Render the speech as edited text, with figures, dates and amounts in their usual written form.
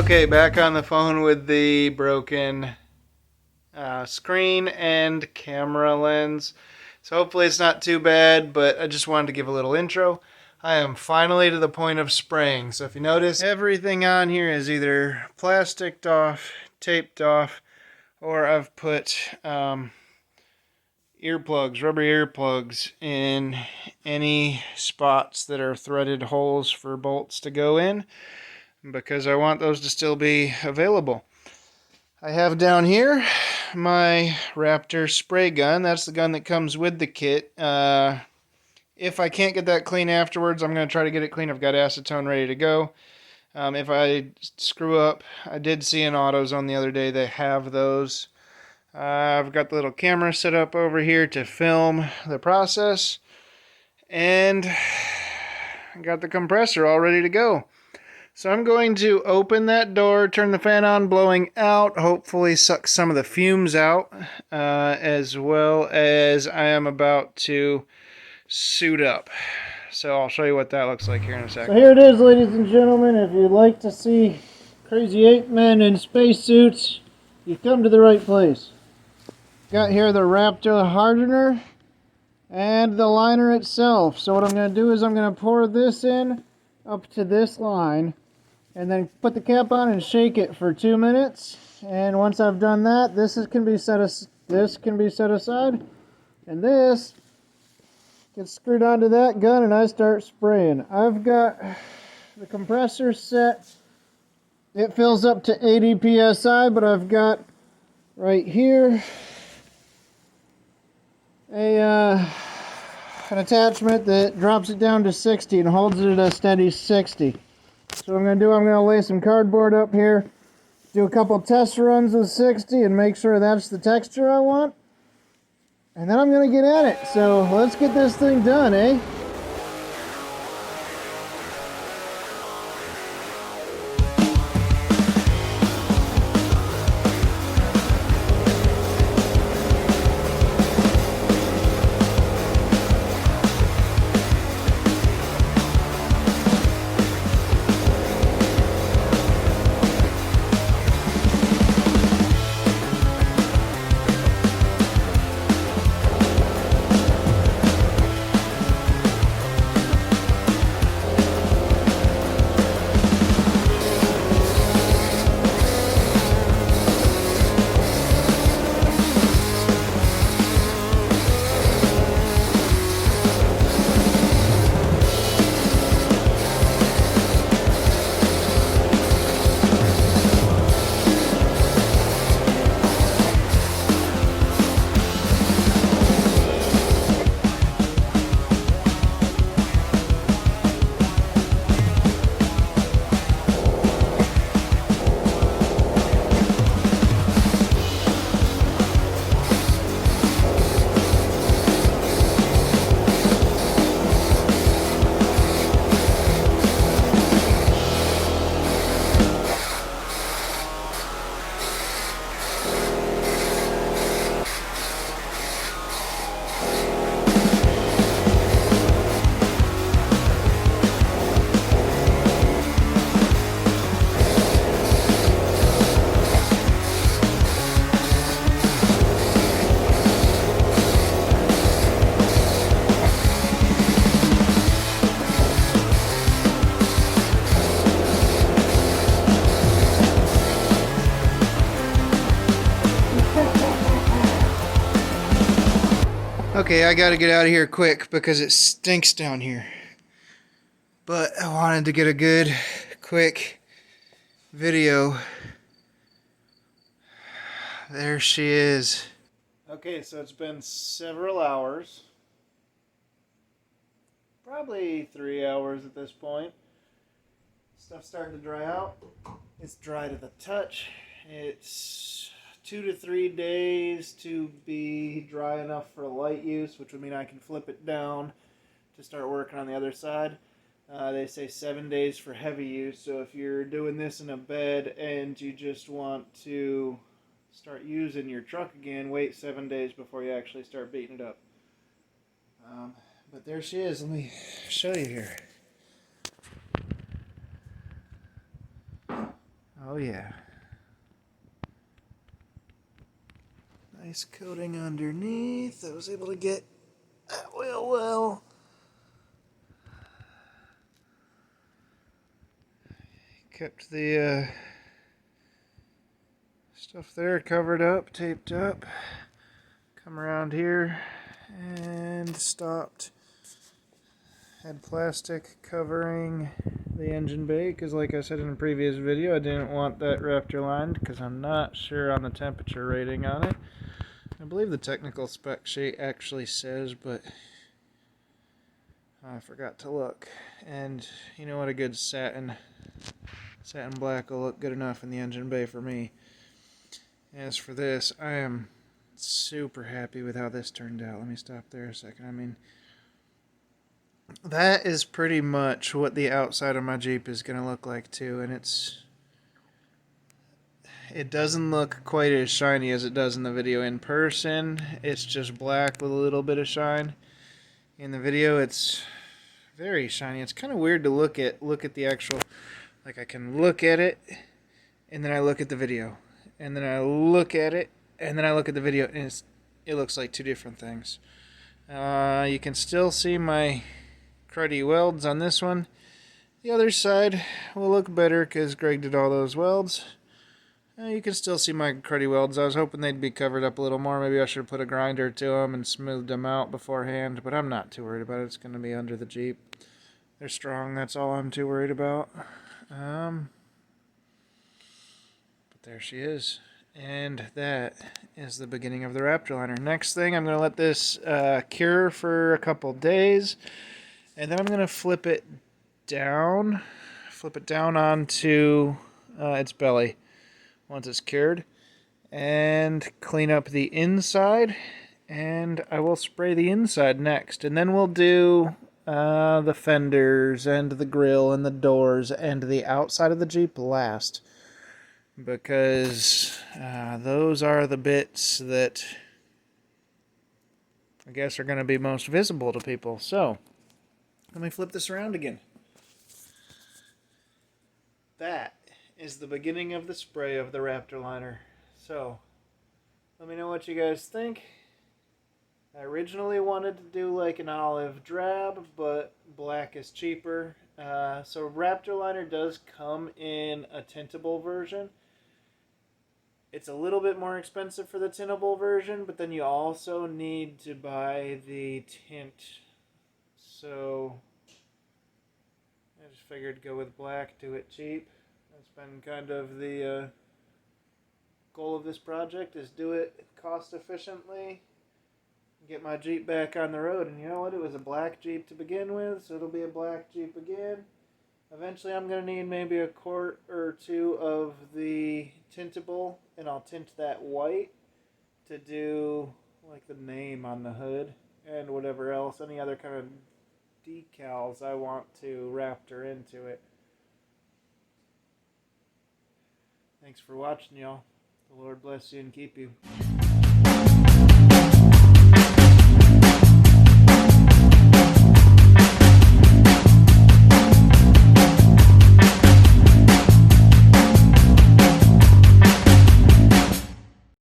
Okay, back on the phone with the broken screen and camera lens. So hopefully it's not too bad, but I just wanted to give a little intro. I am finally to the point of spraying. So if you notice, everything on here is either plasticed off, taped off, or I've put earplugs, rubber earplugs in any spots that are threaded holes for bolts to go in, because I want those to still be available. I have down here my Raptor spray gun. That's the gun that comes with the kit. If I can't get that clean afterwards, I'm going to try to get it clean. I've got acetone ready to go. If I screw up, I did see in AutoZone the other day they have those. I've got the little camera set up over here to film the process. And I got the compressor all ready to go. So I'm going to open that door, turn the fan on, blowing out, hopefully suck some of the fumes out, as well as I am about to suit up. So I'll show you what that looks like here in a second. So here it is, ladies and gentlemen. If you'd like to see crazy ape men in spacesuits, you've come to the right place. Got here the Raptor hardener and the liner itself. So what I'm going to do is I'm going to pour this in up to this line, and then put the cap on and shake it for 2 minutes. And once I've done that, this can be set aside, and this gets screwed onto that gun, and I start spraying. I've got the compressor set. It fills up to 80 psi, but I've got right here an attachment that drops it down to 60 and holds it at a steady 60. So what I'm going to do, I'm going to lay some cardboard up here, do a couple test runs with 60 and make sure that's the texture I want. And then I'm going to get at it. So let's get this thing done, eh? Okay, I gotta get out of here quick because it stinks down here. But I wanted to get a good, quick video. There she is. Okay, so it's been several hours. Probably 3 hours at this point. Stuff's starting to dry out. It's dry to the touch. It's 2 to 3 days to be dry enough for light use, which would mean I can flip it down to start working on the other side. They say 7 days for heavy use, so if you're doing this in a bed and you just want to start using your truck again, wait 7 days before you actually start beating it up. But there she is. Let me show you here. Oh yeah. Nice coating underneath. I was able to get that wheel well. Kept the stuff there covered up, taped up. Come around here and stopped. Had plastic covering the engine bay because, like I said in a previous video, I didn't want that Raptor lined because I'm not sure on the temperature rating on it. I believe the technical spec sheet actually says, but I forgot to look. And you know what, a good satin black will look good enough in the engine bay for me. As for this, I am super happy with how this turned out. Let me stop there a second. I mean, that is pretty much what the outside of my Jeep is going to look like too, and it doesn't look quite as shiny as it does in the video. In person, it's just black with a little bit of shine. In the video, it's very shiny. It's kind of weird to look at the actual, like I can look at it and then I look at the video and then I look at it and then I look at the video, and it looks like two different things. You can still see my cruddy welds on this one. The other side will look better because Greg did all those welds. You can still see my cruddy welds. I was hoping they'd be covered up a little more. Maybe I should have put a grinder to them and smoothed them out beforehand, but I'm not too worried about it. It's going to be under the Jeep. They're strong, that's all I'm too worried about. But there she is. And that is the beginning of the Raptor Liner. Next thing, I'm going to let this cure for a couple days. And then I'm going to flip it down onto its belly once it's cured. And clean up the inside. And I will spray the inside next. And then we'll do the fenders and the grill and the doors and the outside of the Jeep last. Because those are the bits that I guess are going to be most visible to people. So, let me flip this around again. That is the beginning of the spray of the Raptor Liner. So, let me know what you guys think. I originally wanted to do like an olive drab, but black is cheaper. So Raptor Liner does come in a tintable version. It's a little bit more expensive for the tintable version, but then you also need to buy the tint. So I just figured go with black, do it cheap. That's been kind of the goal of this project, is do it cost efficiently, get my Jeep back on the road. And you know what? It was a black Jeep to begin with, so it'll be a black Jeep again. Eventually I'm going to need maybe a quart or two of the tintable, and I'll tint that white to do like the name on the hood and whatever else, any other kind of decals I want to Raptor into it. Thanks for watching, y'all. The Lord bless you and keep you.